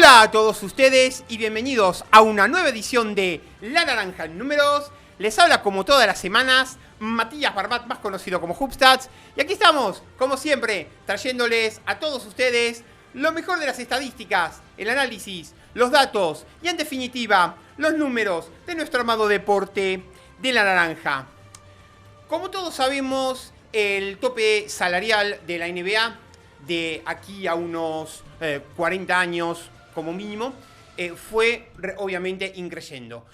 Hola a todos ustedes y bienvenidos a una nueva edición de La Naranja en Números. Les habla como todas las semanas Matías Barbat, más conocido como Hubstats. Y aquí estamos, como siempre, trayéndoles a todos ustedes lo mejor de las estadísticas, el análisis, los datos y en definitiva los números de nuestro amado deporte de la naranja. Como todos sabemos, el tope salarial de la NBA de aquí a unos 40 años como mínimo fue obviamente increyendo.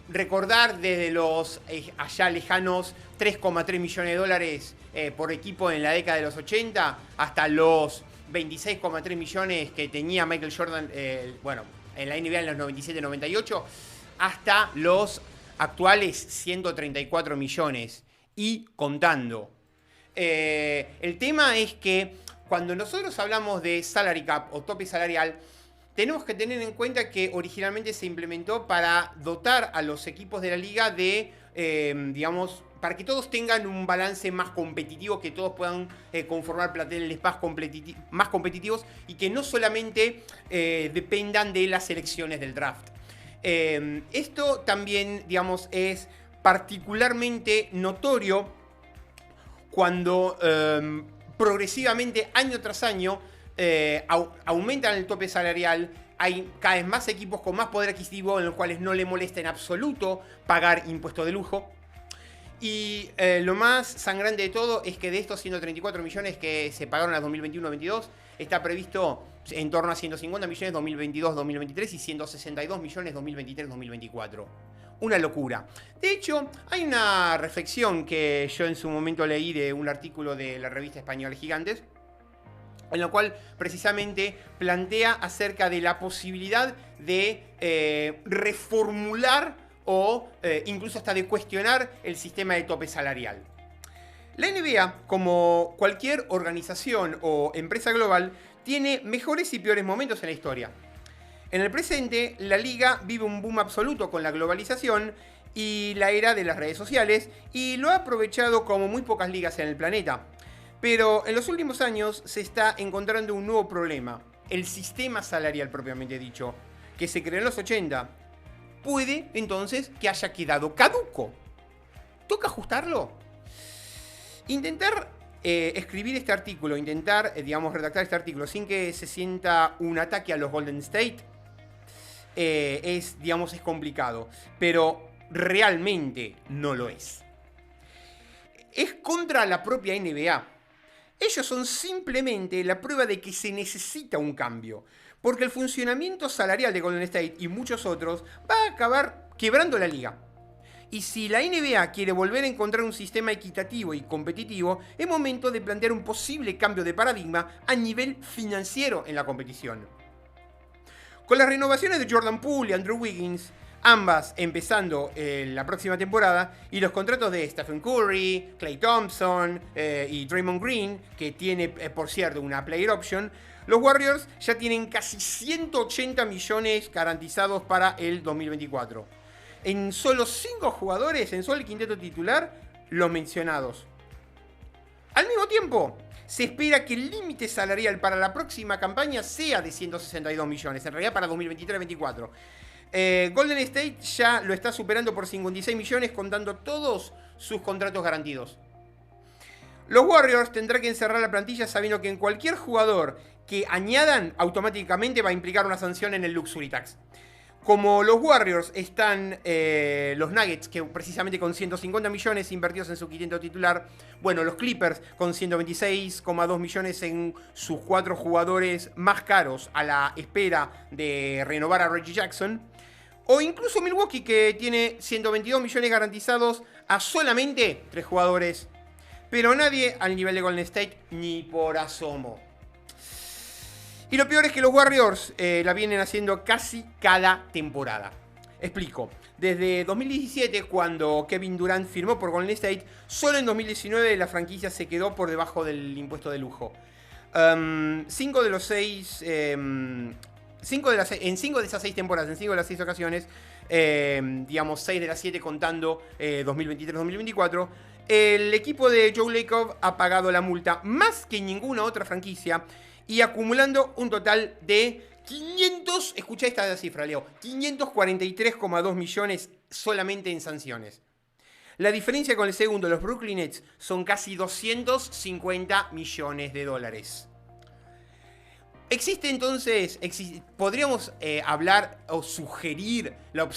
Recordar desde los allá lejanos 3,3 millones de dólares por equipo en la década de los 80 hasta los 26,3 millones que tenía Michael Jordan en la NBA en los 97-98 hasta los actuales 134 millones y contando. El tema es que cuando nosotros hablamos de salary cap o tope salarial, tenemos que tener en cuenta que originalmente se implementó para dotar a los equipos de la liga de, para que todos tengan un balance más competitivo, que todos puedan conformar planteles más competitivos y que no solamente dependan de las selecciones del draft. Esto también, es particularmente notorio cuando progresivamente, año tras año, aumentan el tope salarial. Hay cada vez más equipos con más poder adquisitivo en los cuales no le molesta en absoluto pagar impuestos de lujo. Y lo más sangrante de todo es que de estos 134 millones que se pagaron en 2021-22, está previsto en torno a 150 millones 2022-2023 y 162 millones 2023-2024. Una locura. De hecho, hay una reflexión que yo en su momento leí de un artículo de la revista española Gigantes, en la cual precisamente plantea acerca de la posibilidad de reformular o incluso hasta de cuestionar el sistema de tope salarial. La NBA, como cualquier organización o empresa global, tiene mejores y peores momentos en la historia. En el presente, la liga vive un boom absoluto con la globalización y la era de las redes sociales, y lo ha aprovechado como muy pocas ligas en el planeta. Pero en los últimos años se está encontrando un nuevo problema, el sistema salarial propiamente dicho, que se creó en los 80. Puede entonces que haya quedado caduco. ¿Toca ajustarlo? Intentar escribir este artículo, redactar este artículo sin que se sienta un ataque a los Golden State es complicado, pero realmente no lo es. Es contra la propia NBA. Ellos son simplemente la prueba de que se necesita un cambio, porque el funcionamiento salarial de Golden State y muchos otros va a acabar quebrando la liga. Y si la NBA quiere volver a encontrar un sistema equitativo y competitivo, es momento de plantear un posible cambio de paradigma a nivel financiero en la competición. Con las renovaciones de Jordan Poole y Andrew Wiggins, ambas empezando la próxima temporada, y los contratos de Stephen Curry, Klay Thompson y Draymond Green, que tiene, por cierto, una player option, los Warriors ya tienen casi 180 millones garantizados para el 2024. En solo 5 jugadores, en solo el quinteto titular, los mencionados. Al mismo tiempo, se espera que el límite salarial para la próxima campaña sea de 162 millones, en realidad para 2023-2024. Golden State ya lo está superando por 56 millones contando todos sus contratos garantidos. Los Warriors tendrán que encerrar la plantilla sabiendo que en cualquier jugador que añadan automáticamente va a implicar una sanción en el Luxury Tax. Como los Warriors están los Nuggets, que precisamente con 150 millones invertidos en su quinteto titular, los Clippers con 126,2 millones en sus 4 jugadores más caros a la espera de renovar a Reggie Jackson, o incluso Milwaukee, que tiene 122 millones garantizados a solamente 3 jugadores, pero nadie al nivel de Golden State ni por asomo. Y lo peor es que los Warriors la vienen haciendo casi cada temporada. Explico. Desde 2017, cuando Kevin Durant firmó por Golden State, solo en 2019 la franquicia se quedó por debajo del impuesto de lujo. En 5 de esas 6 temporadas, en 5 de las 6 ocasiones, 6 de las 7 contando 2023-2024, el equipo de Joe Lacob ha pagado la multa más que ninguna otra franquicia y acumulando un total de escuchá esta cifra, Leo, 543,2 millones solamente en sanciones. La diferencia con el segundo, los Brooklyn Nets, son casi 250 millones de dólares. Existe entonces, podríamos hablar o sugerir la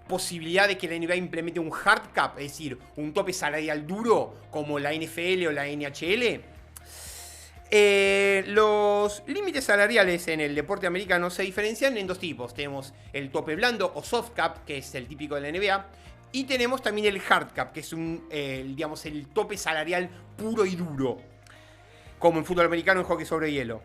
posibilidad de que la NBA implemente un hard cap, es decir, un tope salarial duro como la NFL o la NHL. Los límites salariales en el deporte americano se diferencian en dos tipos. Tenemos el tope blando o soft cap, que es el típico de la NBA, y tenemos también el hard cap, que es digamos, el tope salarial puro y duro, como en fútbol americano, en hockey sobre hielo.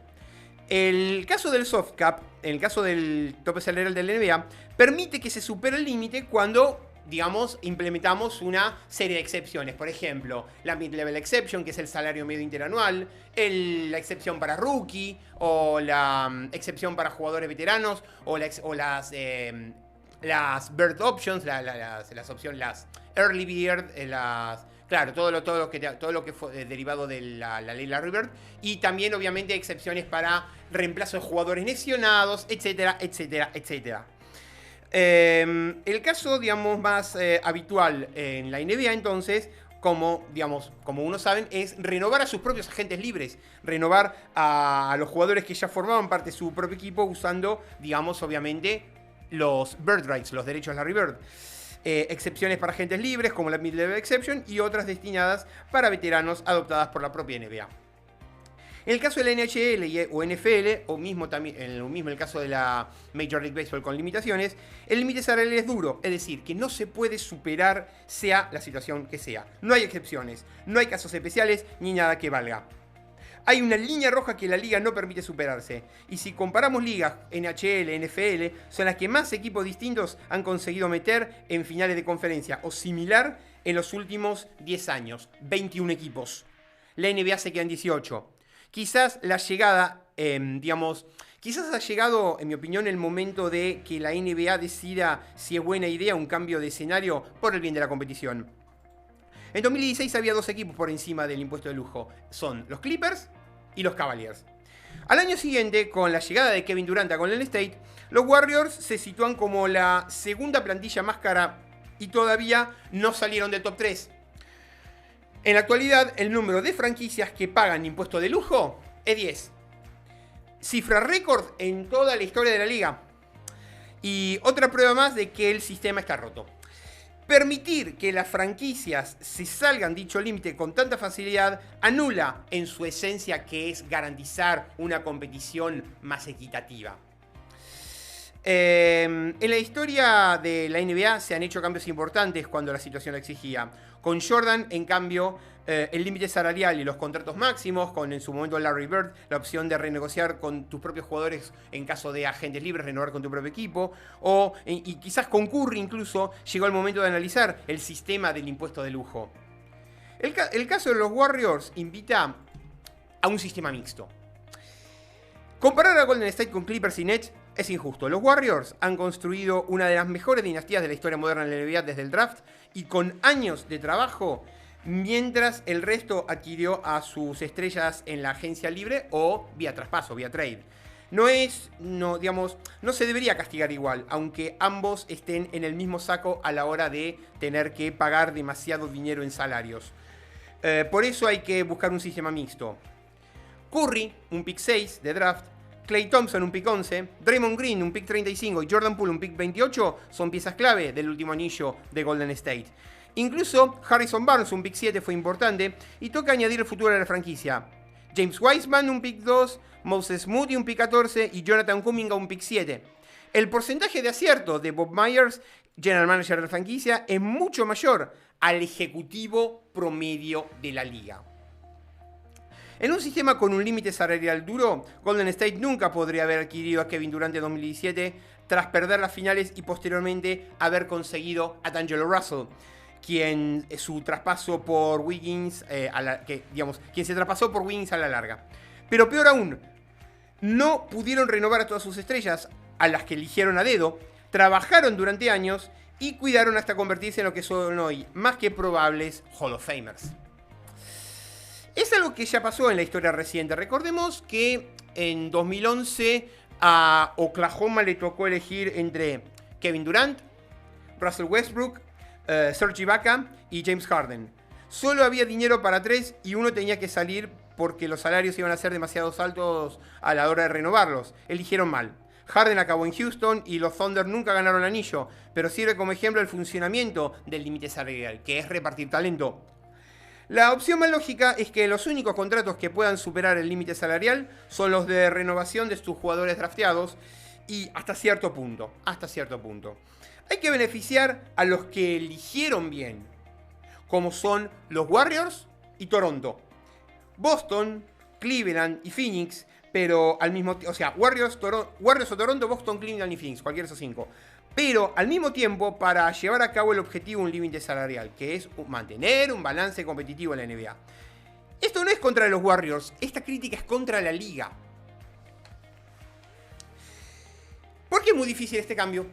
El caso del soft cap, en el caso del tope salarial de la NBA, permite que se supere el límite cuando, digamos, implementamos una serie de excepciones. Por ejemplo, la mid-level exception, que es el salario medio interanual, la excepción para rookie, o la excepción para jugadores veteranos, o las bird options, las opciones, las early bird, claro, todo lo que fue derivado de la ley Larry Bird. Y también, obviamente, excepciones para reemplazo de jugadores lesionados, etcétera, etcétera, etcétera. El caso, digamos, más habitual en la NBA, entonces, como uno saben, es renovar a sus propios agentes libres. Renovar a los jugadores que ya formaban parte de su propio equipo usando, digamos, obviamente, los Bird Rights, los derechos Larry Bird. Excepciones para agentes libres, como la Mid-Level Exception, y otras destinadas para veteranos adoptadas por la propia NBA. En el caso de la NHL o NFL, o mismo también en el caso de la Major League Baseball con limitaciones, el límite salarial es duro, es decir, que no se puede superar sea la situación que sea. No hay excepciones, no hay casos especiales, ni nada que valga. Hay una línea roja que la liga no permite superarse. Y si comparamos ligas NHL, NFL, son las que más equipos distintos han conseguido meter en finales de conferencia o similar en los últimos 10 años. 21 equipos. La NBA se queda en 18. Quizás la llegada, quizás ha llegado, en mi opinión, el momento de que la NBA decida si es buena idea un cambio de escenario por el bien de la competición. En 2016 había dos equipos por encima del impuesto de lujo. Son los Clippers y los Cavaliers. Al año siguiente, con la llegada de Kevin Durant a Golden State, los Warriors se sitúan como la segunda plantilla más cara y todavía no salieron del top 3. En la actualidad, el número de franquicias que pagan impuesto de lujo es 10. Cifra récord en toda la historia de la liga. Y otra prueba más de que el sistema está roto. Permitir que las franquicias se salgan dicho límite con tanta facilidad anula en su esencia, que es garantizar una competición más equitativa. En la historia de la NBA se han hecho cambios importantes cuando la situación lo exigía. Con Jordan, en cambio, el límite salarial y los contratos máximos, con en su momento Larry Bird, la opción de renegociar con tus propios jugadores en caso de agentes libres, renovar con tu propio equipo, y quizás con Curry incluso, llegó el momento de analizar el sistema del impuesto de lujo. El caso de los Warriors invita a un sistema mixto. Comparar a Golden State con Clippers y Nets es injusto. Los Warriors han construido una de las mejores dinastías de la historia moderna de la NBA desde el draft y con años de trabajo, mientras el resto adquirió a sus estrellas en la agencia libre o vía traspaso, vía trade. No se debería castigar igual, aunque ambos estén en el mismo saco a la hora de tener que pagar demasiado dinero en salarios. Por eso hay que buscar un sistema mixto. Curry, un pick 6 de draft, Klay Thompson, un pick 11, Draymond Green, un pick 35 y Jordan Poole, un pick 28 son piezas clave del último anillo de Golden State. Incluso Harrison Barnes, un pick 7, fue importante y toca añadir el futuro de la franquicia. James Wiseman, un pick 2, Moses Moody, un pick 14 y Jonathan Kuminga, un pick 7. El porcentaje de acierto de Bob Myers, general manager de la franquicia, es mucho mayor al ejecutivo promedio de la liga. En un sistema con un límite salarial duro, Golden State nunca podría haber adquirido a Kevin Durant en 2017 tras perder las finales y posteriormente haber conseguido a D'Angelo Russell, quien su traspaso por Wiggins, quien se traspasó por Wiggins a la larga. Pero peor aún, no pudieron renovar a todas sus estrellas, a las que eligieron a dedo, trabajaron durante años y cuidaron hasta convertirse en lo que son hoy más que probables Hall of Famers. Es algo que ya pasó en la historia reciente. Recordemos que en 2011 A Oklahoma le tocó elegir entre Kevin Durant, Russell Westbrook, Serge Ibaka y James Harden. Solo había dinero para 3 y uno tenía que salir porque los salarios iban a ser demasiado altos a la hora de renovarlos. Eligieron mal. Harden acabó en Houston y los Thunder nunca ganaron el anillo, pero sirve como ejemplo el funcionamiento del límite salarial, que es repartir talento. La opción más lógica es que los únicos contratos que puedan superar el límite salarial son los de renovación de sus jugadores drafteados y hasta cierto punto. Hay que beneficiar a los que eligieron bien, como son los Warriors y Toronto. Boston, Cleveland y Phoenix, pero al mismo tiempo, o sea, Warriors o Toronto, Boston, Cleveland y Phoenix, cualquiera de esos 5. Pero al mismo tiempo, para llevar a cabo el objetivo de un límite salarial, que es mantener un balance competitivo en la NBA. Esto no es contra los Warriors, esta crítica es contra la liga. ¿Por qué es muy difícil este cambio?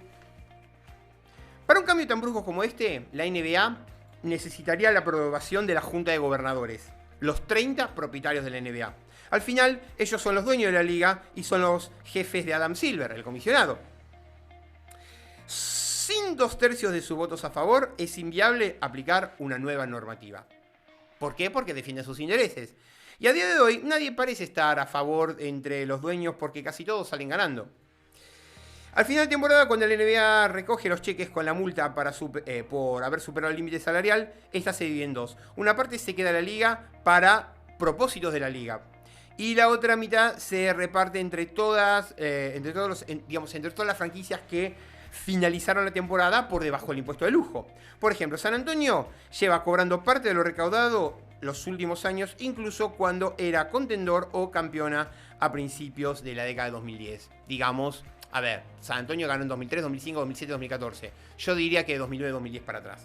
Para un cambio tan brusco como este, la NBA necesitaría la aprobación de la Junta de Gobernadores, los 30 propietarios de la NBA. Al final, ellos son los dueños de la liga y son los jefes de Adam Silver, el comisionado. Sin 2/3 de sus votos a favor, es inviable aplicar una nueva normativa. ¿Por qué? Porque defiende sus intereses. Y a día de hoy, nadie parece estar a favor entre los dueños porque casi todos salen ganando. Al final de temporada, cuando la NBA recoge los cheques con la multa por haber superado el límite salarial, esta se divide en dos. Una parte se queda a la liga para propósitos de la liga. Y la otra mitad se reparte entre todas las franquicias que finalizaron la temporada por debajo del impuesto de lujo. Por ejemplo, San Antonio lleva cobrando parte de lo recaudado los últimos años, incluso cuando era contendor o campeona a principios de la década de 2010. Digamos, a ver, San Antonio ganó en 2003, 2005, 2007, 2014. Yo diría que de 2009, 2010 para atrás.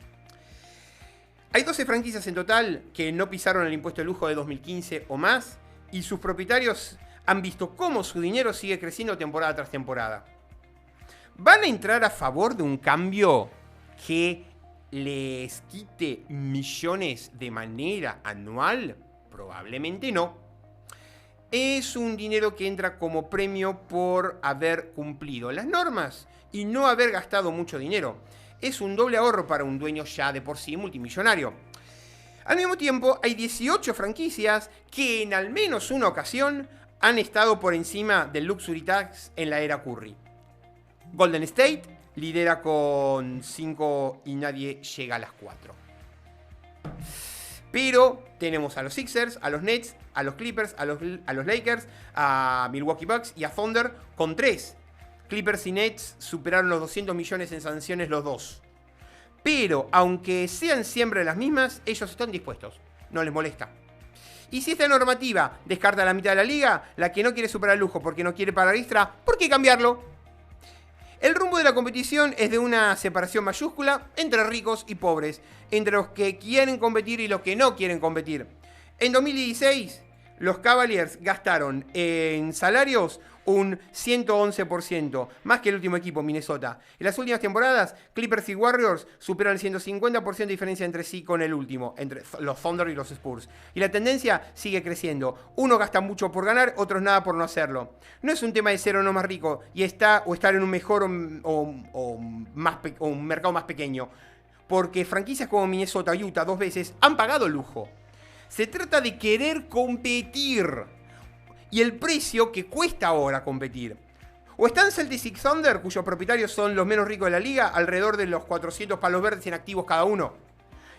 Hay 12 franquicias en total que no pisaron el impuesto de lujo de 2015 o más, y sus propietarios han visto cómo su dinero sigue creciendo temporada tras temporada. ¿Van a entrar a favor de un cambio que les quite millones de manera anual? Probablemente no. Es un dinero que entra como premio por haber cumplido las normas y no haber gastado mucho dinero. Es un doble ahorro para un dueño ya de por sí multimillonario. Al mismo tiempo, hay 18 franquicias que en al menos una ocasión han estado por encima del Luxury Tax en la era Curry. Golden State lidera con 5 y nadie llega a las 4. Pero tenemos a los Sixers, a los Nets, a los Clippers, a los Lakers, a Milwaukee Bucks y a Thunder con 3. Clippers y Nets superaron los 200 millones en sanciones los dos. Pero, aunque sean siempre las mismas, ellos están dispuestos. No les molesta. Y si esta normativa descarta a la mitad de la liga, la que no quiere superar el lujo porque no quiere pagar extra, ¿por qué cambiarlo? El rumbo de la competición es de una separación mayúscula entre ricos y pobres, entre los que quieren competir y los que no quieren competir. En 2016, los Cavaliers gastaron en salarios un 111%, más que el último equipo, Minnesota. En las últimas temporadas, Clippers y Warriors superan el 150% de diferencia entre sí con el último, entre los Thunder y los Spurs. Y la tendencia sigue creciendo. Uno gasta mucho por ganar, otros nada por no hacerlo. No es un tema de ser o no más rico y estar en un mejor o un mercado más pequeño. Porque franquicias como Minnesota y Utah 2 veces han pagado lujo. Se trata de querer competir y el precio que cuesta ahora competir. O están Celtics y Thunder, cuyos propietarios son los menos ricos de la liga, alrededor de los 400 palos verdes en activos cada uno.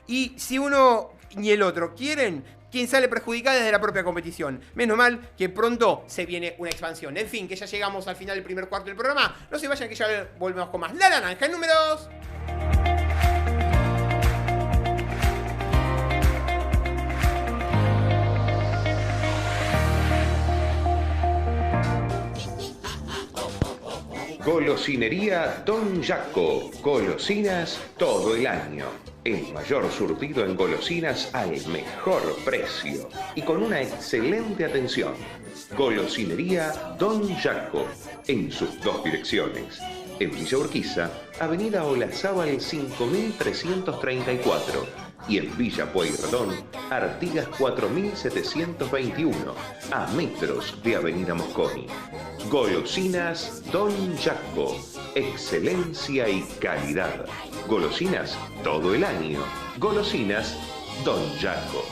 Y si uno y el otro quieren, quien sale perjudicada es de la propia competición. Menos mal que pronto se viene una expansión. En fin, que ya llegamos al final del primer cuarto del programa. No se vayan que ya volvemos con más. La naranja en números. Golosinería Don Jaco. Golosinas todo el año. El mayor surtido en golosinas al mejor precio y con una excelente atención. Golosinería Don Jaco. En sus 2 direcciones. En Villa Urquiza, Avenida Olazábal 5334. Y en Villa Pueyrredón, Artigas 4721. A metros de Avenida Mosconi. Golosinas Don Jaco. Excelencia y calidad. Golosinas todo el año. Golosinas Don Jaco.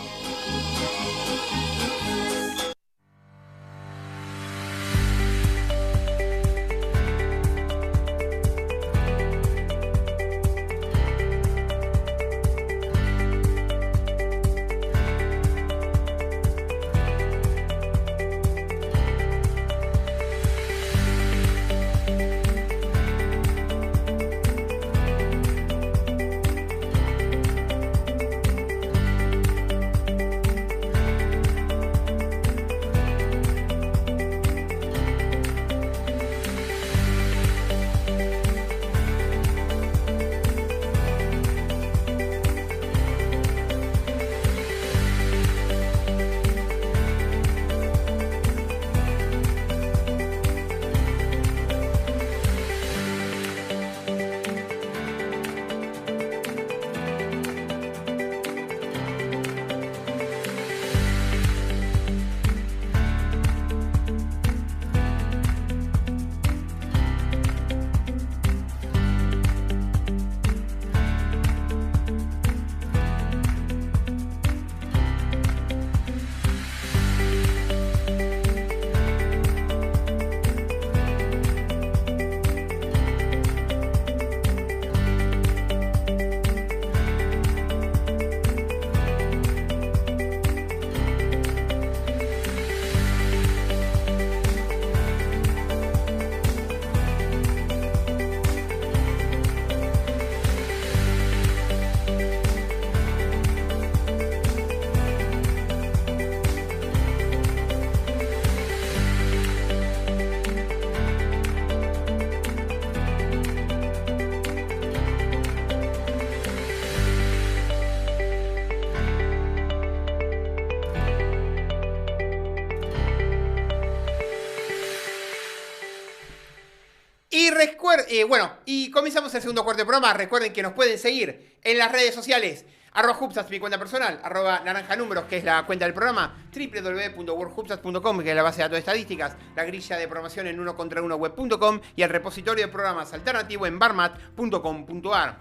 Y comenzamos el segundo cuarto de programa. Recuerden que nos pueden seguir en las redes sociales. @Hubstats, mi cuenta personal. @NaranjaNúmeros, que es la cuenta del programa. www.worldhubstats.com, que es la base de datos de estadísticas. La grilla de programación en 1contra1web.com. Y el repositorio de programas alternativo en barmat.com.ar.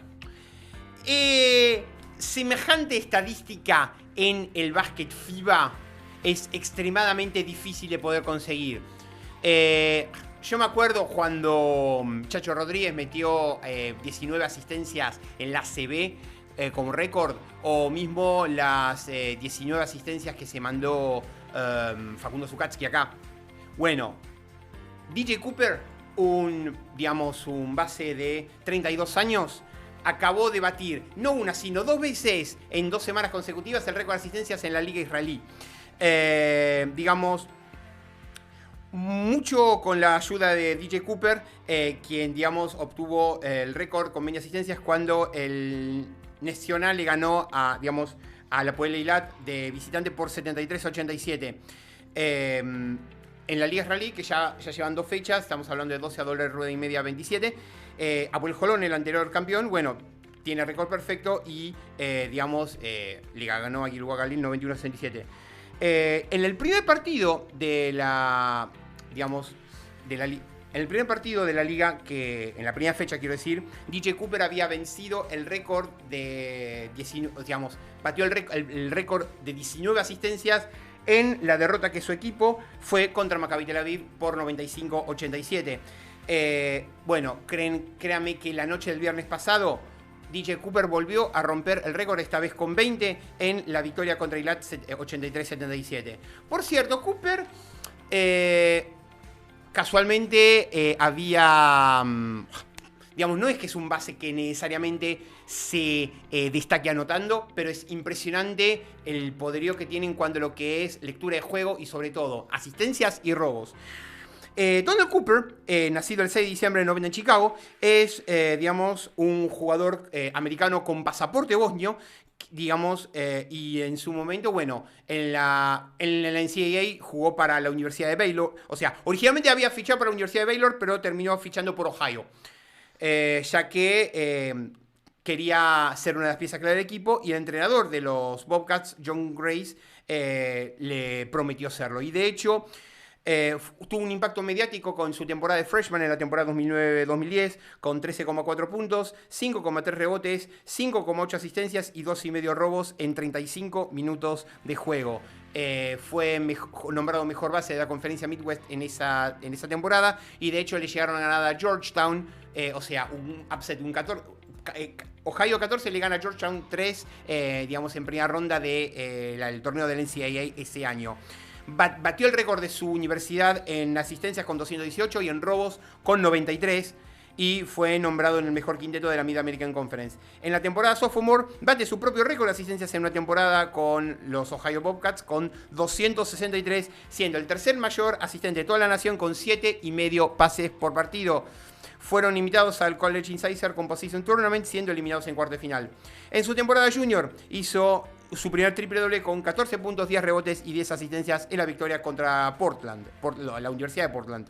Semejante estadística en el básquet FIBA es extremadamente difícil de poder conseguir. Yo me acuerdo cuando Chacho Rodríguez metió 19 asistencias en la CB como récord, o mismo las 19 asistencias que se mandó Facundo Zucatski acá. Bueno, DJ Cooper, un base de 32 años, acabó de batir, no una, sino 2 veces en 2 semanas consecutivas el récord de asistencias en la Liga Israelí. Mucho con la ayuda de DJ Cooper, quien, obtuvo el récord con 20 asistencias cuando el Nacional le ganó a la Poel Eilat de visitante por 73-87. En la Liga Israelí, que ya llevan 2 fechas, estamos hablando de 12 a doble rueda y media 27. Apoel Jolón, el anterior campeón, tiene récord perfecto y, le ganó a Gilboa Galil 91-67. En el primer partido de la liga, que en la primera fecha quiero decir, DJ Cooper había vencido el récord de batió el récord de 19 asistencias en la derrota que su equipo fue contra Maccabi Tel Aviv por 95-87. Créanme que la noche del viernes pasado DJ Cooper volvió a romper el récord, esta vez con 20, en la victoria contra Eilat 83-77. Por cierto, Cooper casualmente había... no es que es un base que necesariamente se destaque anotando, pero es impresionante el poderío que tiene en cuanto a lo que es lectura de juego y, sobre todo, asistencias y robos. Donald Cooper, nacido el 6 de diciembre de 90 en Chicago, es, un jugador americano con pasaporte bosnio, y en su momento, en la NCAA jugó para la Universidad de Baylor. O sea, originalmente había fichado para la Universidad de Baylor, pero terminó fichando por Ohio, ya que quería ser una de las piezas clave del equipo, y el entrenador de los Bobcats, John Grace, le prometió serlo. Y de hecho, Tuvo un impacto mediático con su temporada de freshman en la temporada 2009-2010, con 13,4 puntos, 5,3 rebotes, 5,8 asistencias y 2,5 robos en 35 minutos de juego. Fue nombrado mejor base de la conferencia Midwest en esa temporada, y de hecho le llegaron a ganar a Georgetown, o sea, un upset, un 14... Ohio 14 le gana a Georgetown 3, digamos, en primera ronda del torneo del NCAA ese año. Batió el récord de su universidad en asistencias con 218 y en robos con 93, y fue nombrado en el mejor quinteto de la Mid-American Conference. En la temporada sophomore bate su propio récord de asistencias en una temporada con los Ohio Bobcats con 263, siendo el tercer mayor asistente de toda la nación con 7,5 pases por partido. Fueron invitados al College Insider Composition Tournament, siendo eliminados en cuartos de final. En su temporada junior hizo su primer triple doble con 14 puntos, 10 rebotes y 10 asistencias en la victoria contra Portland, la Universidad de Portland.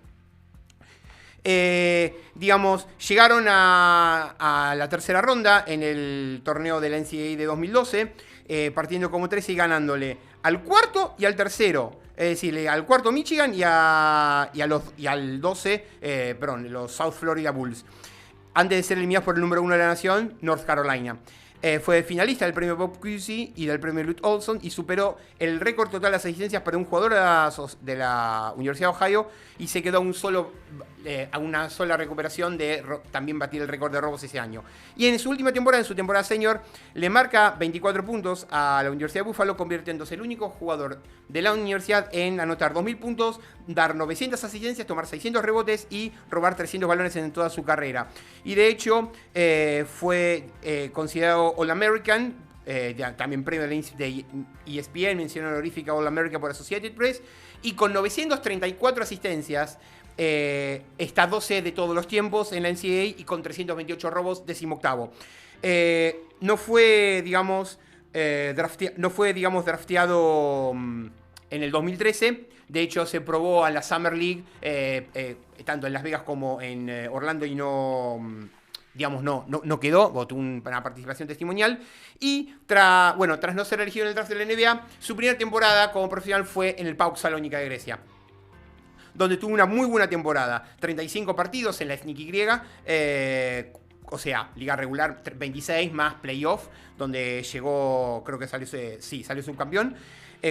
Digamos, llegaron a la tercera ronda en el torneo del NCAA de 2012, partiendo como 13 y ganándole al cuarto y al tercero. Es decir, al cuarto Michigan y al 12, los South Florida Bulls. Antes de ser eliminados por el número 1 de la nación, North Carolina. Fue finalista del premio Bob Cousy y del premio Lute Olson, y superó el récord total de asistencias para un jugador de la Universidad de Ohio, y se quedó a una sola recuperación de también batir el récord de robos ese año. Y en su última temporada, en su temporada senior, le marca 24 puntos a la Universidad de Buffalo, convirtiéndose el único jugador de la universidad en anotar 2.000 puntos, dar 900 asistencias, tomar 600 rebotes y robar 300 balones en toda su carrera. Y de hecho fue considerado All-American, también premio de ESPN, mención honorífica All-America por Associated Press, y con 934 asistencias está 12 de todos los tiempos en la NCAA, y con 328 robos, 18º. No fue, digamos, drafteado en el 2013. De hecho, se probó a la Summer League, tanto en Las Vegas como en Orlando, y no quedó, tuvo una participación testimonial. Y tras no ser elegido en el draft de la NBA, su primera temporada como profesional fue en el PAOK Salónica de Grecia, donde tuvo una muy buena temporada. 35 partidos en la Ethniki griega, o sea, liga regular 26 más playoff, donde llegó, creo que salió subcampeón,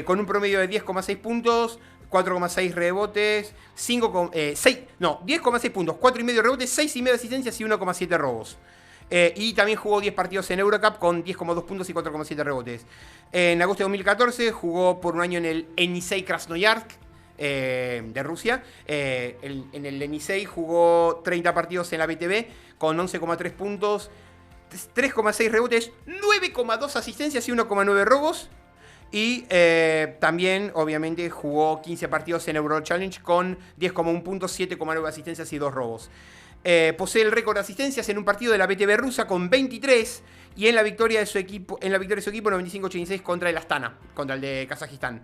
con un promedio de 10,6 puntos, 4,6 rebotes, 10,6 puntos, 4,5 rebotes, 6,5 asistencias y 1,7 robos. Y también jugó 10 partidos en Eurocup con 10,2 puntos y 4,7 rebotes. En agosto de 2014 jugó por un año en el Yenisei Krasnoyarsk de Rusia. En el Yenisei jugó 30 partidos en la BTV con 11,3 puntos, 3,6 rebotes, 9,2 asistencias y 1,9 robos. Y también, obviamente, jugó 15 partidos en Euro Challenge con 10,1 puntos, 7,9 asistencias y 2 robos. Posee el récord de asistencias en un partido de la BTV rusa con 23, y en la victoria de su equipo 95-86 contra el Astana, contra el de Kazajistán.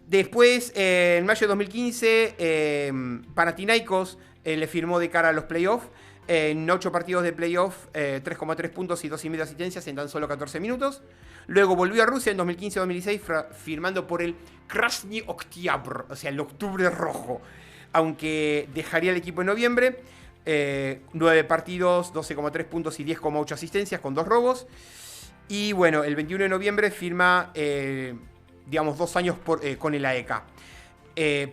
Después, en mayo de 2015, Panathinaikos le firmó de cara a los playoffs. En 8 partidos de playoff, 3,3 puntos y 2,5 asistencias en tan solo 14 minutos. Luego volvió a Rusia en 2015-2016, firmando por el Krasny Oktyabr, o sea, el Octubre Rojo, aunque dejaría el equipo en noviembre. 9 partidos, 12,3 puntos y 10,8 asistencias con 2 robos. Y bueno, el 21 de noviembre firma, 2 años con el AEK.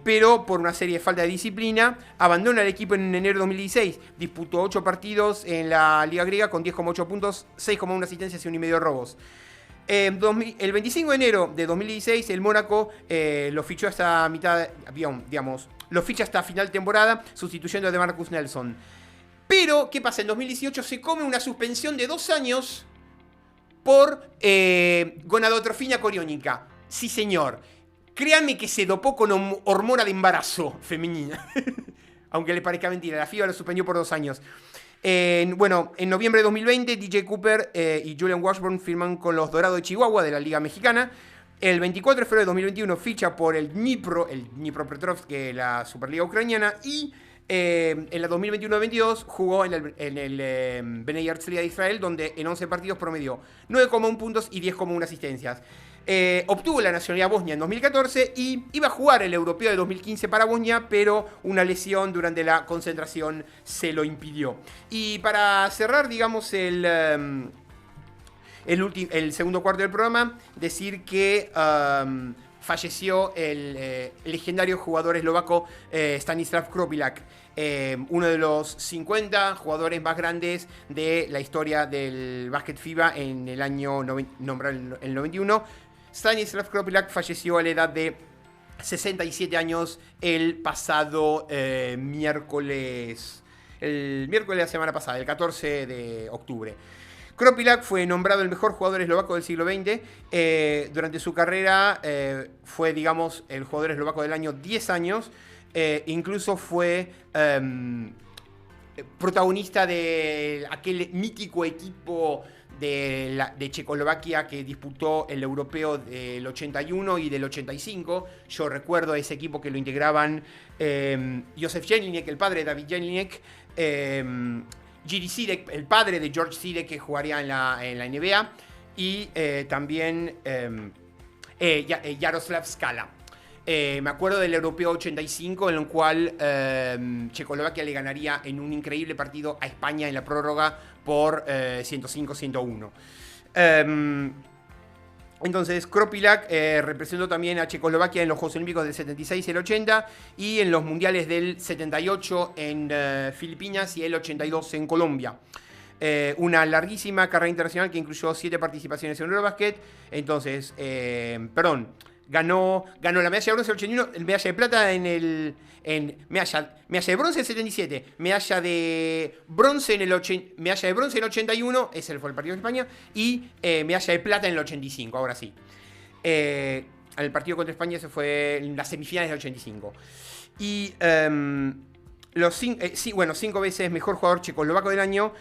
Pero por una serie de falta de disciplina abandona el equipo en enero de 2016. Disputó 8 partidos en la Liga Griega con 10,8 puntos, 6,1 asistencias y 1,5 robos. El 25 de enero de 2016 el Mónaco lo fichó hasta lo ficha hasta final de temporada, sustituyendo a DeMarcus Nelson. Pero, ¿qué pasa? En 2018 se come una suspensión de 2 años por gonadotrofina coriónica. Sí, señor. Créanme que se dopó con hormona de embarazo femenina. Aunque le parezca mentira, la FIBA lo suspendió por 2 años. En noviembre de 2020, DJ Cooper y Julian Washburn firman con los Dorados de Chihuahua de la Liga Mexicana. El 24 de febrero de 2021 ficha por el Dnipropetrovsk, que es la Superliga Ucraniana. Y en la 2021-22 jugó en el Bnei Herzliya de Israel, donde en 11 partidos promedió 9,1 puntos y 10,1 asistencias. Obtuvo la nacionalidad bosnia en 2014 y iba a jugar el europeo de 2015 para Bosnia, pero una lesión durante la concentración se lo impidió. Y para cerrar, digamos, el segundo cuarto del programa, decir que falleció el legendario jugador eslovaco Stanislav Kropilac, uno de los 50 jugadores más grandes de la historia del básquet FIBA en el año el 91. Stanislav Kropilac falleció a la edad de 67 años el pasado miércoles. El miércoles de la semana pasada, el 14 de octubre. Kropilac fue nombrado el mejor jugador eslovaco del siglo XX. Durante su carrera fue, digamos, el jugador eslovaco del año 10 años. Incluso fue protagonista de aquel mítico equipo de Checoslovaquia que disputó el europeo del 81 y del 85. Yo recuerdo a ese equipo que lo integraban Josef Jelinek, el padre de David Jelinek, Giri Sidek, el padre de George Sidek, que jugaría en la NBA, y también Jaroslav Skala. Me acuerdo del europeo 85, en el cual Checoslovaquia le ganaría en un increíble partido a España en la prórroga por 105-101. Entonces, Kropilac representó también a Checoslovaquia en los Juegos Olímpicos del 76 y el 80, y en los Mundiales del 78 en Filipinas y el 82 en Colombia. Una larguísima carrera internacional que incluyó 7 participaciones en Eurobasket. Entonces, ganó la medalla de bronce en el 81, medalla de plata medalla de bronce en el 77, medalla de bronce en el 81, ese fue el partido de España, y medalla de plata en el 85, ahora sí. El partido contra España se fue en las semifinales del 85. Y 5 veces mejor jugador checoslovaco del año.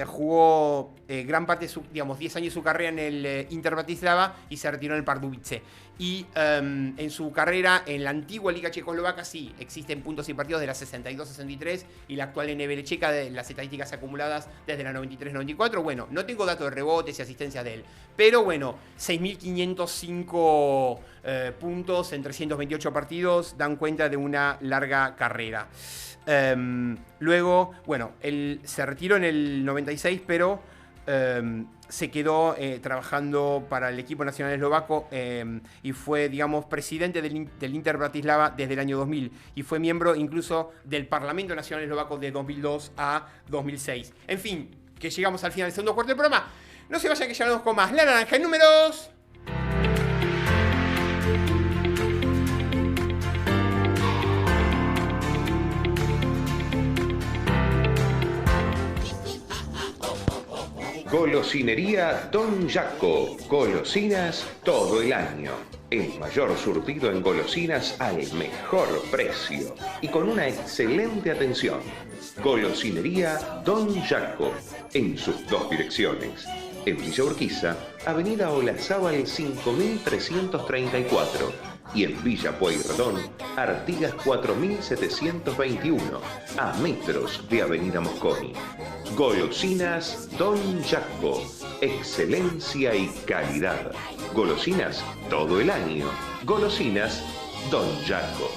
Jugó gran parte de 10 años de su carrera en el Inter Bratislava y se retiró en el Pardubice. Y en su carrera en la antigua Liga Checoslovaca sí existen puntos y partidos de la 62-63 y la actual NBL checa, de las estadísticas acumuladas desde la 93-94. Bueno, no tengo datos de rebotes y asistencias de él, pero bueno, 6.505 puntos en 328 partidos dan cuenta de una larga carrera. Luego, bueno, él se retiró en el 96, pero se quedó trabajando para el equipo nacional eslovaco y fue, digamos, presidente del Inter Bratislava desde el año 2000 y fue miembro incluso del Parlamento Nacional Eslovaco de 2002 a 2006. En fin, que llegamos al final del segundo cuarto del programa. No se vayan, que ya hablamos con más. La naranja en números. Golosinería Don Jaco. Golosinas todo el año. El mayor surtido en golosinas al mejor precio y con una excelente atención. Golosinería Don Jaco. En sus 2 direcciones. En Villa Urquiza, Avenida Olazábal 5334. Y en Villa Pueyrredón, Artigas 4721, a metros de Avenida Mosconi. Golosinas Don Jaco. Excelencia y calidad. Golosinas todo el año. Golosinas Don Jaco.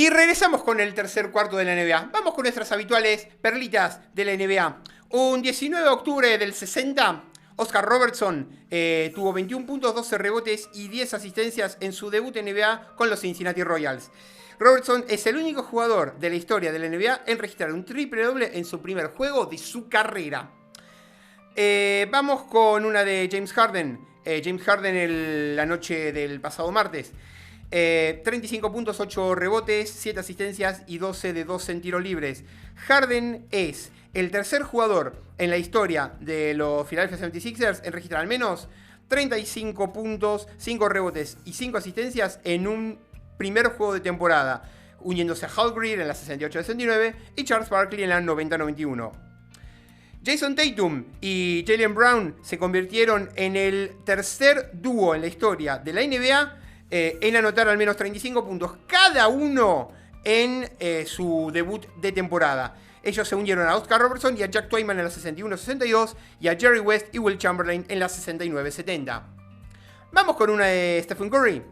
Y regresamos con el tercer cuarto de la NBA. Vamos con nuestras habituales perlitas de la NBA. Un 19 de octubre del 60, Oscar Robertson tuvo 21 puntos, 12 rebotes y 10 asistencias en su debut en NBA con los Cincinnati Royals. Robertson es el único jugador de la historia de la NBA en registrar un triple doble en su primer juego de su carrera. Vamos con una de James Harden. James Harden la noche del pasado martes. 35 puntos, 8 rebotes, 7 asistencias y 12 de 12 en tiros libres. Harden es el tercer jugador en la historia de los Philadelphia 76ers en registrar al menos 35 puntos, 5 rebotes y 5 asistencias en un primer juego de temporada, uniéndose a Hal Greer en la 68-69 y Charles Barkley en la 90-91. Jason Tatum y Jaylen Brown se convirtieron en el tercer dúo en la historia de la NBA en anotar al menos 35 puntos cada uno en su debut de temporada. Ellos se unieron a Oscar Robertson y a Jack Twyman en la 61-62 y a Jerry West y Will Chamberlain en la 69-70. Vamos con una de Stephen Curry.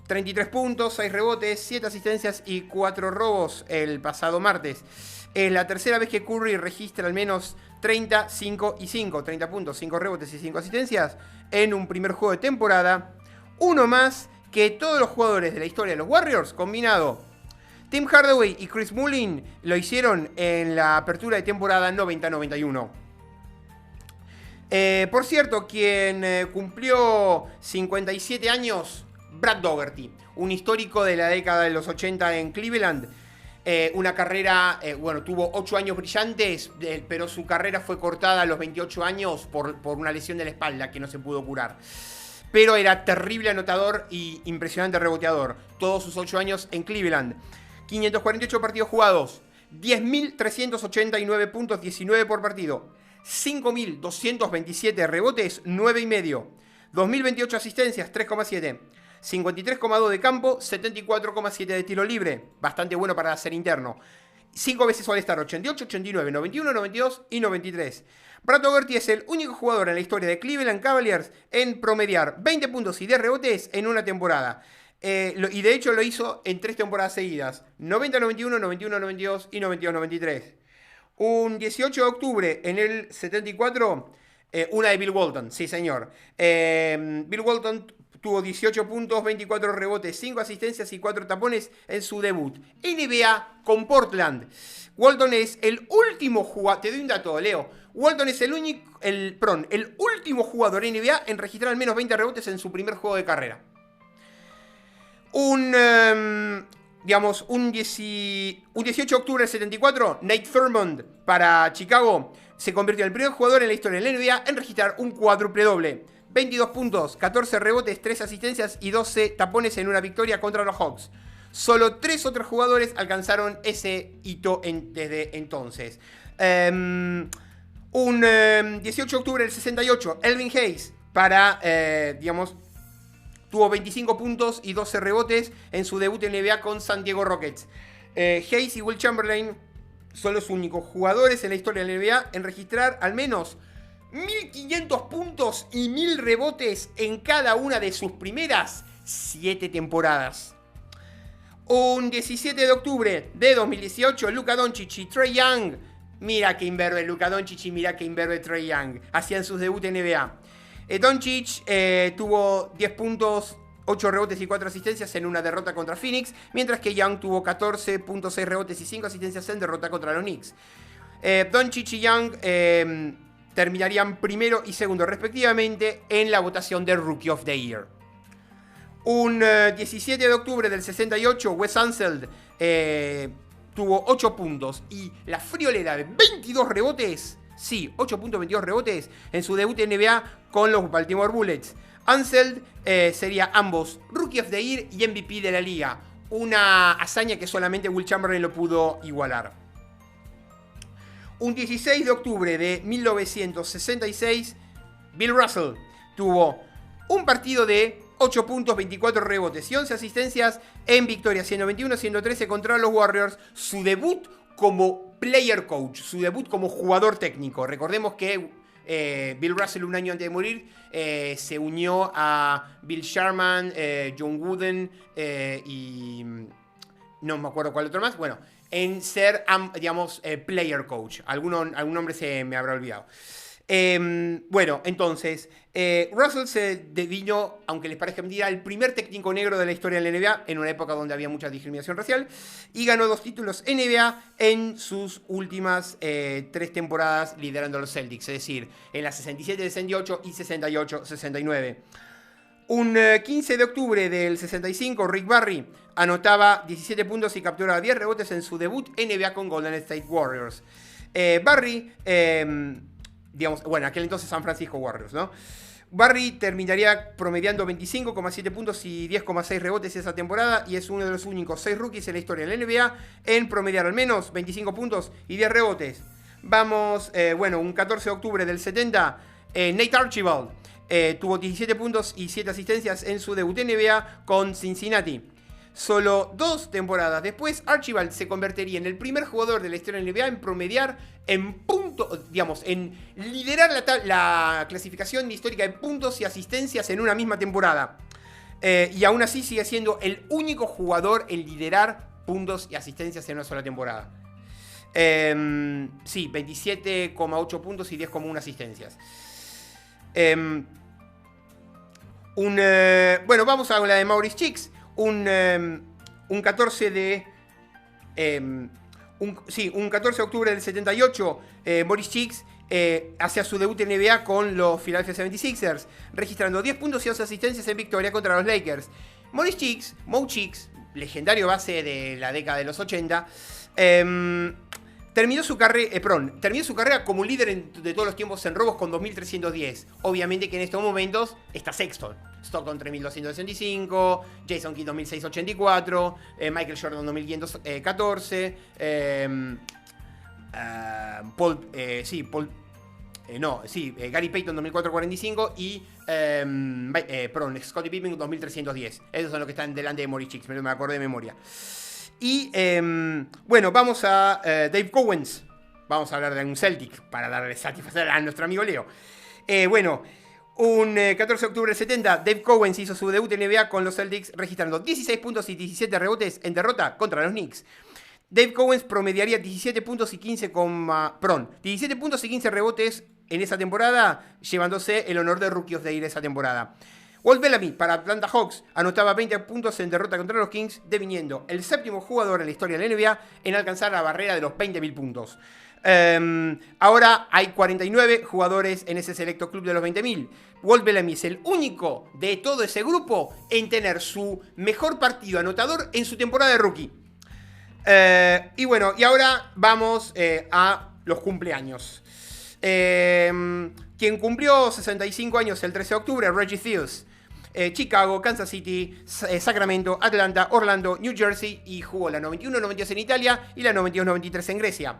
33 puntos, 6 rebotes, 7 asistencias y 4 robos el pasado martes. Es la tercera vez que Curry registra al menos 30, 5 y 5. 30 puntos, 5 rebotes y 5 asistencias en un primer juego de temporada. Uno más que todos los jugadores de la historia de los Warriors combinado. Tim Hardaway y Chris Mullin lo hicieron en la apertura de temporada 90-91. Por cierto, quien cumplió 57 años, Brad Daugherty, un histórico de la década de los 80 en Cleveland. Una carrera, tuvo 8 años brillantes, pero su carrera fue cortada a los 28 años por una lesión de la espalda que no se pudo curar. Pero era terrible anotador y impresionante reboteador. Todos sus 8 años en Cleveland. 548 partidos jugados, 10.389 puntos, 19 por partido, 5.227 rebotes, 9,5, 2.028 asistencias, 3,7, 53,2 de campo, 74,7 de tiro libre, bastante bueno para ser interno. 5 veces All-Star, 88, 89, 91, 92 y 93. Brad Daugherty es el único jugador en la historia de Cleveland Cavaliers en promediar 20 puntos y 10 rebotes en una temporada. Y de hecho lo hizo en 3 temporadas seguidas. 90-91, 91-92 y 92-93. Un 18 de octubre en el 74, una de Bill Walton, sí señor. Bill Walton tuvo 18 puntos, 24 rebotes, 5 asistencias y 4 tapones en su debut. NBA con Portland. Walton es el último jugador, te doy un dato, Leo. Walton es el último jugador NBA en registrar al menos 20 rebotes en su primer juego de carrera. Un 18 de octubre del 74, Nate Thurmond para Chicago se convirtió en el primer jugador en la historia de la NBA en registrar un cuádruple doble. 22 puntos, 14 rebotes, 3 asistencias y 12 tapones en una victoria contra los Hawks. Solo 3 otros jugadores alcanzaron ese hito desde entonces. Un 18 de octubre del 68, Elvin Hayes para, tuvo 25 puntos y 12 rebotes en su debut en NBA con San Diego Rockets. Hayes y Will Chamberlain son los únicos jugadores en la historia de la NBA en registrar al menos 1.500 puntos y 1.000 rebotes en cada una de sus primeras 7 temporadas. Un 17 de octubre de 2018, Luka Doncic y Trae Young. Mira que imberbe Luka Doncic y mira que imberbe Trae Young. Hacían sus debuts en NBA. Doncic tuvo 10 puntos, 8 rebotes y 4 asistencias en una derrota contra Phoenix, mientras que Young tuvo 14 puntos, 6 rebotes y 5 asistencias en derrota contra los Knicks. Doncic y Young terminarían primero y segundo respectivamente en la votación de Rookie of the Year. Un 17 de octubre del 68, Wes Unseld tuvo 8 puntos y la friolera de 22 rebotes. Sí, 8 puntos, 22 rebotes en su debut en NBA con los Baltimore Bullets. Unseld sería ambos Rookie of the Year y MVP de la liga. Una hazaña que solamente Will Chamberlain lo pudo igualar. Un 16 de octubre de 1966, Bill Russell tuvo un partido de 8 puntos, 24 rebotes y 11 asistencias en victoria 121-113 contra los Warriors. Su debut como player coach, su debut como jugador técnico. Recordemos que Bill Russell, un año antes de morir, se unió a Bill Sharman, John Wooden y no me acuerdo cuál otro más, bueno, en ser, digamos, player coach. Algún nombre se me habrá olvidado. Bueno, entonces, Russell se devino, aunque les parezca mentira, el primer técnico negro de la historia de la NBA, en una época donde había mucha discriminación racial, y ganó 2 títulos NBA en sus últimas 3 temporadas liderando a los Celtics, es decir, en la 67-68 y 68-69. Un 15 de octubre del 65, Rick Barry anotaba 17 puntos y capturaba 10 rebotes en su debut NBA con Golden State Warriors. Barry, digamos, bueno, aquel entonces San Francisco Warriors, ¿no? Barry terminaría promediando 25,7 puntos y 10,6 rebotes esa temporada y es uno de los únicos 6 rookies en la historia de la NBA en promediar al menos 25 puntos y 10 rebotes. Vamos, bueno, un 14 de octubre del 70, Nate Archibald tuvo 17 puntos y 7 asistencias en su debut en NBA con Cincinnati. Solo 2 temporadas después, Archibald se convertiría en el primer jugador de la historia de la NBA en promediar en puntos, digamos, en liderar la clasificación histórica de puntos y asistencias en una misma temporada. Y aún así sigue siendo el único jugador en liderar puntos y asistencias en una sola temporada. Sí, 27,8 puntos y 10,1 asistencias. Bueno, vamos a la de Maurice Cheeks. Un 14 de octubre del 78, Maurice Cheeks hacía su debut en NBA con los Philadelphia 76ers, registrando 10 puntos y 11 asistencias en victoria contra los Lakers. Maurice Cheeks, Mo Cheeks, legendario base de la década de los 80, terminó su carrera como líder de todos los tiempos en robos con 2.310. Obviamente que en estos momentos está sexto. Stockton 3.265, Jason Kidd 2.684, Michael Jordan 2.514, Gary Payton 2.445 y Scottie Pippen 2.310. Esos son los que están delante de Maurice Cheeks, me acordé de memoria. Y bueno, vamos a Dave Cowens. Vamos a hablar de un Celtic para darle satisfacción a nuestro amigo Leo. Un 14 de octubre del 70, Dave Cowens hizo su debut en NBA con los Celtics, registrando 16 puntos y 17 rebotes en derrota contra los Knicks. Dave Cowens promediaría 17 puntos y 15 rebotes en esa temporada, llevándose el honor de Rookie of the Year esa temporada. Walt Bellamy, para Atlanta Hawks, anotaba 20 puntos en derrota contra los Kings, deviniendo el 7º jugador en la historia de la NBA en alcanzar la barrera de los 20.000 puntos. Ahora hay 49 jugadores en ese selecto club de los 20.000. Walt Bellamy es el único de todo ese grupo en tener su mejor partido anotador en su temporada de rookie. Y bueno, y ahora vamos a los cumpleaños. Quien cumplió 65 años el 13 de octubre, Reggie Theus. Chicago, Kansas City, Sacramento, Atlanta, Orlando, New Jersey y jugó la 91-92 en Italia y la 92-93 en Grecia.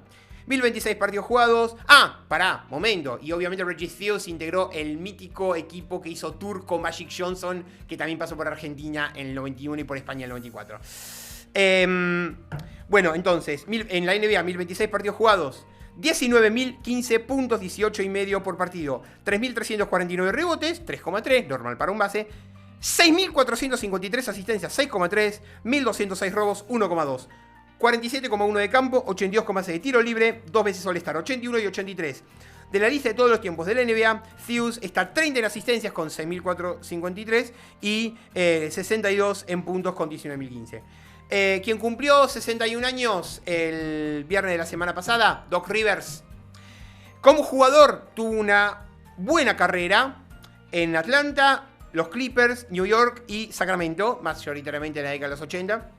1026 partidos jugados. Momento. Y obviamente Reggie Theus integró el mítico equipo que hizo tour con Magic Johnson, que también pasó por Argentina en el 91 y por España en el 94. Bueno, entonces, en la NBA, 1026 partidos jugados. 19.015 puntos, 18,5 por partido. 3.349 rebotes, 3,3, normal para un base. 6.453 asistencias, 6,3. 1.206 robos, 1,2. 47,1 de campo, 82,6 de tiro libre, 2 veces All-Star, 81 y 83. De la lista de todos los tiempos de la NBA, Theus está 30 en asistencias con 6.453 y 62 en puntos con 19.015. Quien cumplió 61 años el viernes de la semana pasada, Doc Rivers. Como jugador tuvo una buena carrera en Atlanta, los Clippers, New York y Sacramento, mayoritariamente en la década de los 80.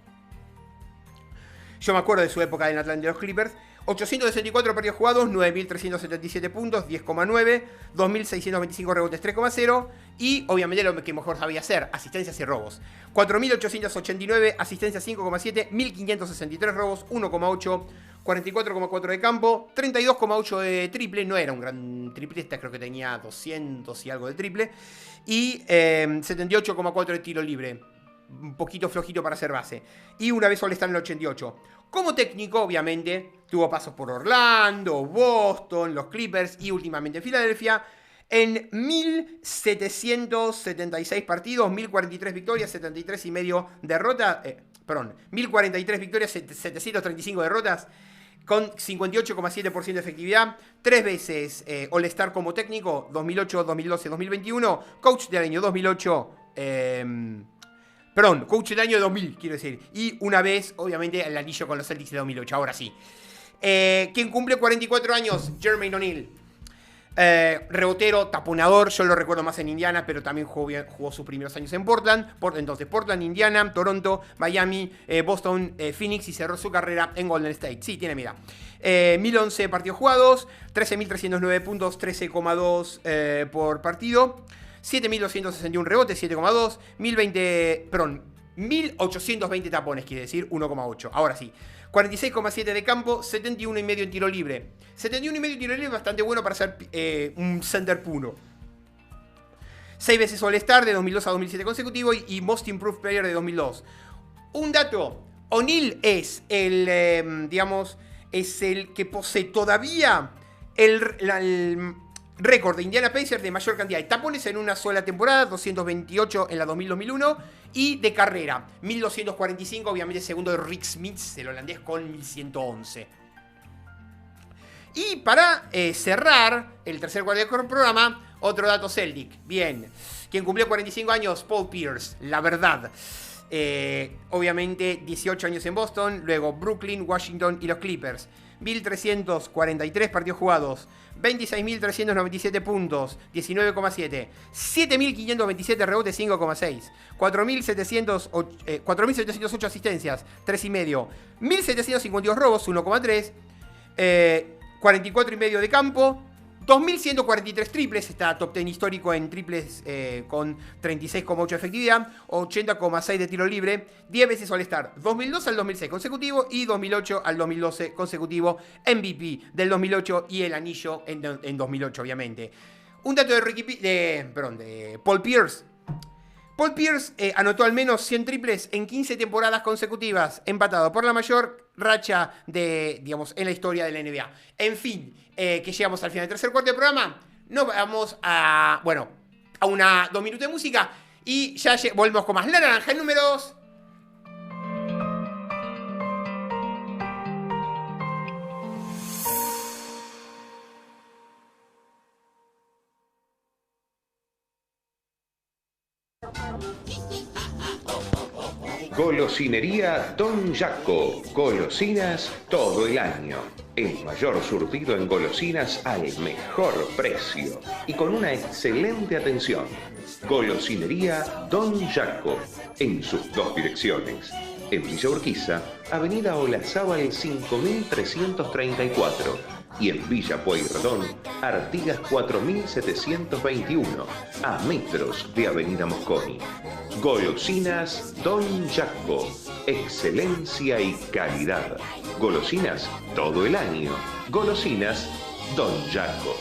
Yo me acuerdo de su época en Atlanta y los Clippers. 864 partidos jugados, 9.377 puntos, 10,9, 2.625 rebotes, 3,0 y obviamente lo que mejor sabía hacer, asistencias y robos. 4.889 asistencias, 5,7, 1.563 robos, 1,8, 44,4 de campo, 32,8 de triple, no era un gran triplista, creo que tenía 200 y algo de triple, y 78,4 de tiro libre. Un poquito flojito para hacer base. Y una vez All-Star en el 88. Como técnico, obviamente, tuvo pasos por Orlando, Boston, los Clippers y últimamente Filadelfia. En 1.776 partidos, 1.043 victorias, 73,5 derrotas. perdón, 1043 victorias, 735 derrotas, con 58,7% de efectividad, 3 veces All-Star como técnico, 2008, 2012, 2021, coach del año 2008, perdón, coach del año 2000, quiero decir, y una vez, obviamente, el anillo con los Celtics de 2008, ahora sí. Quien cumple 44 años, Jermaine O'Neal. Rebotero, taponador, yo lo recuerdo más en Indiana, pero también jugó sus primeros años en Portland. Entonces, Portland, Indiana, Toronto, Miami, Boston, Phoenix, y cerró su carrera en Golden State. Sí, tiene mira. 1011 partidos jugados, 13.309 puntos, 13,2 por partido, 7.261 rebotes, 7,2, 1.820 tapones, quiere decir 1,8. Ahora sí. 46,7 de campo, 71,5 en tiro libre. 71,5 en tiro libre es bastante bueno para ser un center puro. 6 veces All-Star de 2002 a 2007 consecutivo y Most Improved Player de 2002. Un dato, O'Neal es el, es el que posee todavía el récord de Indiana Pacers de mayor cantidad de tapones en una sola temporada, 228 en la 2000-2001, y de carrera, 1245, obviamente segundo de Rick Smith, el holandés, con 1111. Y para cerrar el tercer cuarto del programa, otro dato Celtic. Bien, quien cumplió 45 años, Paul Pierce, la verdad. Obviamente 18 años en Boston, luego Brooklyn, Washington y los Clippers. 1.343 partidos jugados, 26.397 puntos, 19,7, 7.527 rebotes, 5,6, 4.708 asistencias, 3,5, 1.752 robos, 1,3, 44,5 de campo, 2.143 triples, está top 10 histórico en triples con 36,8 de efectividad, 80,6 de tiro libre, 10 veces All-Star, 2002 al 2006 consecutivo y 2008 al 2012 consecutivo, MVP del 2008 y el anillo en 2008, obviamente. Un dato de Paul Pierce. Paul Pierce anotó al menos 100 triples en 15 temporadas consecutivas, empatado por la mayor racha en la historia de la NBA. En fin, que llegamos al final del tercer cuarto del programa. Nos vamos a 2 minutos de música y ya volvemos con más La Naranja en números. Golosinería Don Jaco. Golosinas todo el año. El mayor surtido en golosinas al mejor precio y con una excelente atención. Golosinería Don Jaco. En sus 2 direcciones. En Villa Urquiza, Avenida Olazábal 5334. Y en Villa Pueyrredón, Artigas 4721, a metros de Avenida Mosconi. Golosinas Don Jaco, excelencia y calidad. Golosinas todo el año. Golosinas Don Jaco.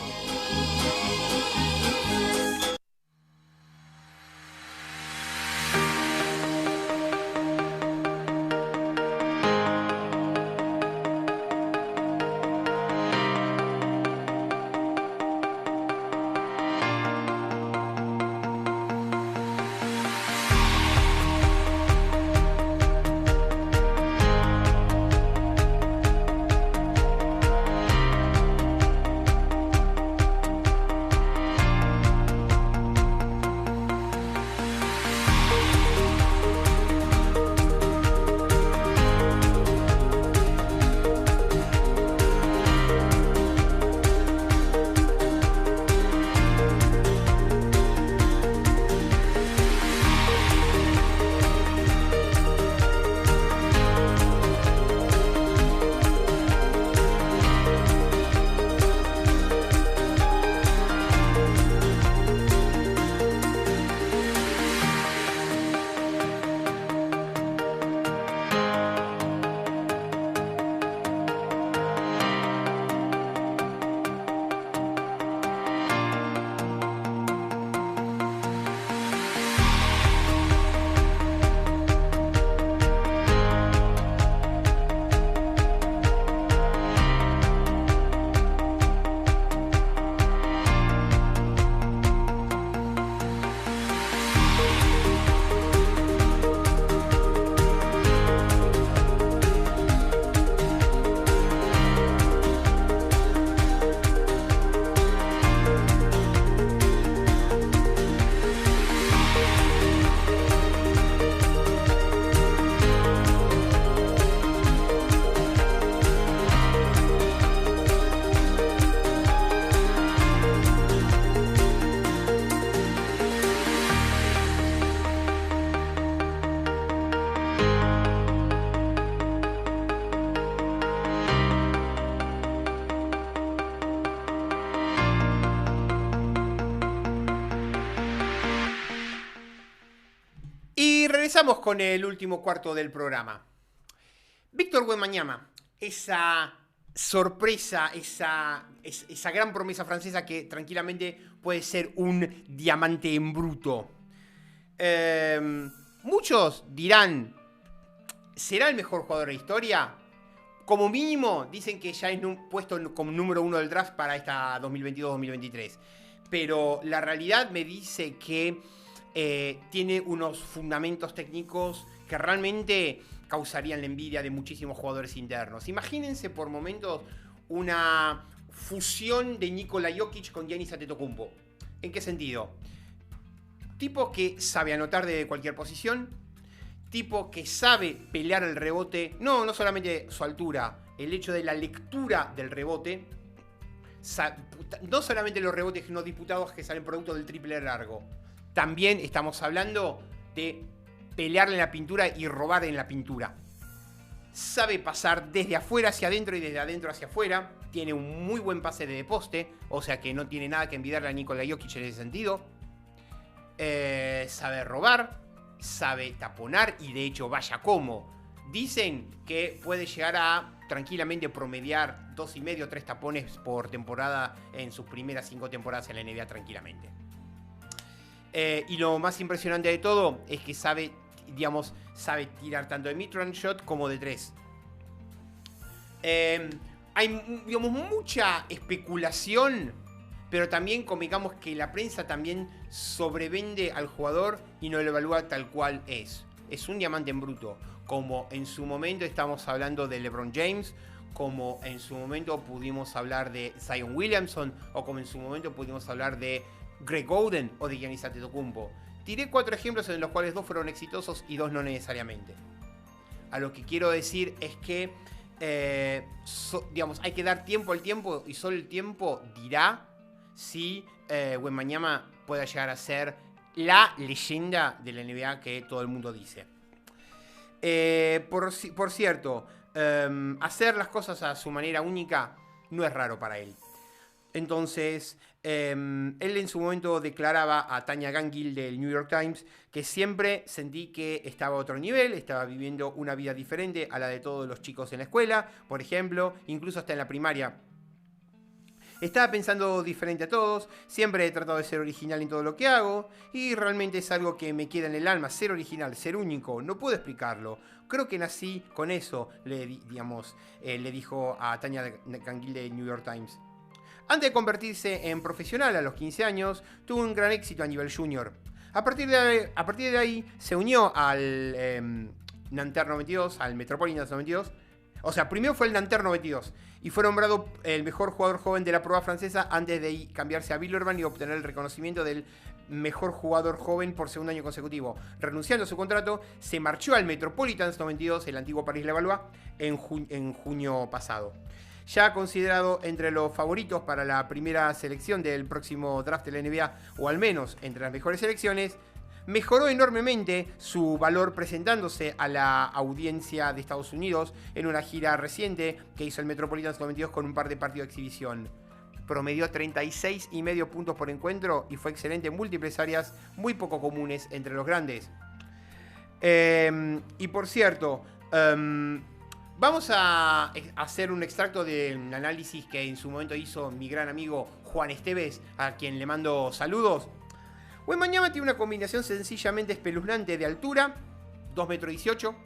regresamos con el último cuarto del programa. Víctor Wembanyama, esa sorpresa, esa gran promesa francesa que tranquilamente puede ser un diamante en bruto. Muchos dirán, ¿será el mejor jugador de la historia? Como mínimo, dicen que ya es puesto como número 1 del draft para esta 2022-2023. Pero la realidad me dice que tiene unos fundamentos técnicos que realmente causarían la envidia de muchísimos jugadores internos. Imagínense por momentos una fusión de Nikola Jokic con Giannis Antetokounmpo. ¿En qué sentido? Tipo que sabe anotar de cualquier posición, tipo que sabe pelear el rebote, no solamente su altura, el hecho de la lectura del rebote, no solamente los rebotes no disputados que salen producto del triple largo, también estamos hablando de pelearle en la pintura y robar en la pintura. Sabe pasar desde afuera hacia adentro y desde adentro hacia afuera, tiene un muy buen pase de poste, o sea que no tiene nada que envidiarle a Nikola Jokic en ese sentido. Sabe robar, sabe taponar y de hecho vaya como. Dicen que puede llegar a tranquilamente promediar 2,5 o 3 tapones por temporada en sus primeras 5 temporadas en la NBA tranquilamente. Y lo más impresionante de todo es que sabe tirar tanto de mid-range shot como de 3. Hay mucha especulación, pero también convengamos que la prensa también sobrevende al jugador y no lo evalúa tal cual es. Es un diamante en bruto. Como en su momento estamos hablando de LeBron James, como en su momento pudimos hablar de Zion Williamson, o como en su momento pudimos hablar de Greg Oden o de Giannis Antetokounmpo. Tiré 4 ejemplos en los cuales 2 fueron exitosos y 2 no necesariamente. A lo que quiero decir es que hay que dar tiempo al tiempo y solo el tiempo dirá si Wembanyama pueda llegar a ser la leyenda de la NBA que todo el mundo dice. Por cierto, hacer las cosas a su manera única no es raro para él. Entonces, él en su momento declaraba a Tanya Gangil del New York Times que siempre sentí que estaba a otro nivel, estaba viviendo una vida diferente a la de todos los chicos en la escuela, por ejemplo, incluso hasta en la primaria. Estaba pensando diferente a todos, siempre he tratado de ser original en todo lo que hago, y realmente es algo que me queda en el alma, ser original, ser único, no puedo explicarlo. Creo que nací con eso, le dijo a Tanya Gangil de New York Times. Antes de convertirse en profesional a los 15 años, tuvo un gran éxito a nivel junior. A partir de ahí se unió al Nanterre 92, al Metropolitans 92. O sea, primero fue el Nanterre 92 y fue nombrado el mejor jugador joven de la prueba francesa antes de cambiarse a Villeurbanne y obtener el reconocimiento del mejor jugador joven por segundo año consecutivo. Renunciando a su contrato, se marchó al Metropolitans 92, el antiguo Paris-Levallois, en junio pasado. Ya considerado entre los favoritos para la primera selección del próximo draft de la NBA, o al menos entre las mejores selecciones, mejoró enormemente su valor presentándose a la audiencia de Estados Unidos en una gira reciente que hizo el Metropolitans 92 con un par de partidos de exhibición. Promedió 36,5 puntos por encuentro y fue excelente en múltiples áreas muy poco comunes entre los grandes. Y por cierto, vamos a hacer un extracto del análisis que en su momento hizo mi gran amigo Juan Esteves, a quien le mando saludos. Wembanyama tiene una combinación sencillamente espeluznante de altura, 2,18 m,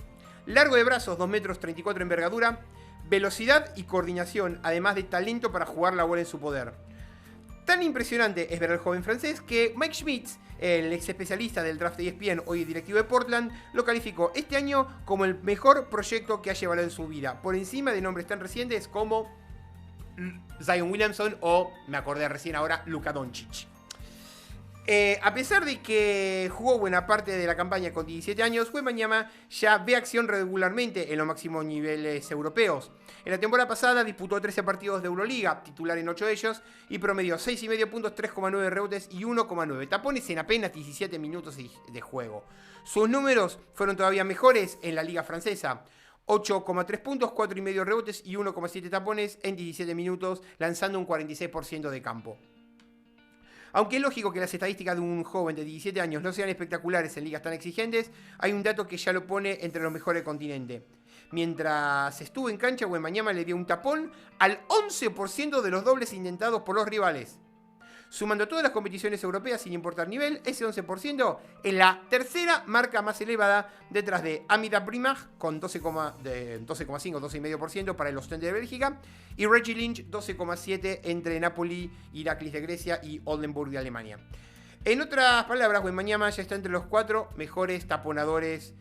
largo de brazos, 2,34 m de envergadura, velocidad y coordinación, además de talento para jugar la bola en su poder. Tan impresionante es ver al joven francés que Mike Schmitz, el ex especialista del draft de ESPN, hoy directivo de Portland, lo calificó este año como el mejor proyecto que ha llevado en su vida, por encima de nombres tan recientes como Zion Williamson o, me acordé recién ahora, Luka Doncic. A pesar de que jugó buena parte de la campaña con 17 años, Wembanyama ya ve acción regularmente en los máximos niveles europeos. En la temporada pasada disputó 13 partidos de Euroliga, titular en 8 de ellos, y promedió 6,5 puntos, 3,9 rebotes y 1,9 tapones en apenas 17 minutos de juego. Sus números fueron todavía mejores en la liga francesa. 8,3 puntos, 4,5 rebotes y 1,7 tapones en 17 minutos, lanzando un 46% de campo. Aunque es lógico que las estadísticas de un joven de 17 años no sean espectaculares en ligas tan exigentes, hay un dato que ya lo pone entre los mejores del continente. Mientras estuvo en cancha, Wembanyama le dio un tapón al 11% de los dobles intentados por los rivales. Sumando todas las competiciones europeas sin importar nivel, ese 11% es la tercera marca más elevada detrás de Amida Primach con 12,5-12,5% para el Ostende de Bélgica y Reggie Lynch 12,7% entre Napoli, Iraklis de Grecia y Oldenburg de Alemania. En otras palabras, Wembanyama ya está entre los 4 mejores taponadores,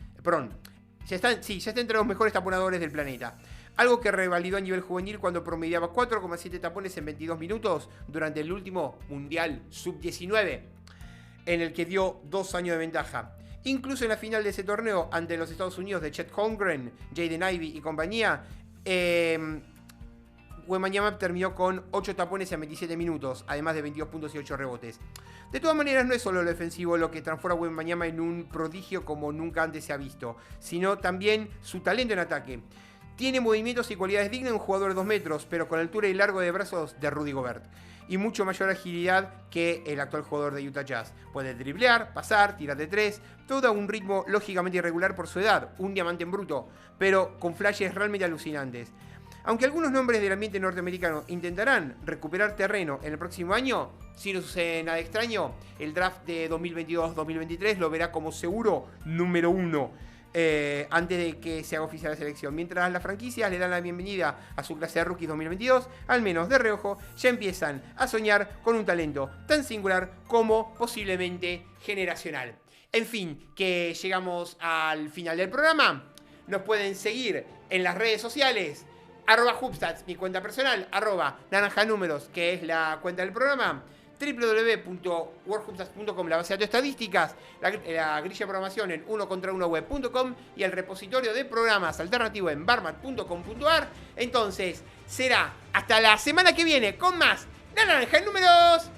ya está entre los mejores taponadores del planeta. Algo que revalidó a nivel juvenil cuando promediaba 4,7 tapones en 22 minutos durante el último Mundial Sub-19, en el que dio 2 años de ventaja. Incluso en la final de ese torneo, ante los Estados Unidos de Chet Holmgren, Jaden Ivey y compañía, Wembanyama terminó con 8 tapones en 27 minutos, además de 22 puntos y 8 rebotes. De todas maneras, no es solo lo defensivo lo que transforma a Wembanyama en un prodigio como nunca antes se ha visto, sino también su talento en ataque. Tiene movimientos y cualidades dignas de un jugador de 2 metros, pero con altura y largo de brazos de Rudy Gobert. Y mucho mayor agilidad que el actual jugador de Utah Jazz. Puede driblear, pasar, tirar de 3, todo a un ritmo lógicamente irregular por su edad, un diamante en bruto, pero con flashes realmente alucinantes. Aunque algunos nombres del ambiente norteamericano intentarán recuperar terreno en el próximo año, si no sucede nada extraño, el draft de 2022-2023 lo verá como seguro número 1. Antes de que se haga oficial la selección. Mientras las franquicias le dan la bienvenida a su clase de rookies 2022, al menos de reojo, ya empiezan a soñar con un talento tan singular como posiblemente generacional. En fin, que llegamos al final del programa. Nos pueden seguir en las redes sociales, @Hubstats, mi cuenta personal, @naranjanúmeros, que es la cuenta del programa, www.worldhubstats.com, la base de datos estadísticas, la grilla de programación en unocontraunoweb.com y el repositorio de programas alternativo en barmat.com.ar. Entonces, será hasta la semana que viene con más La Naranja en Números.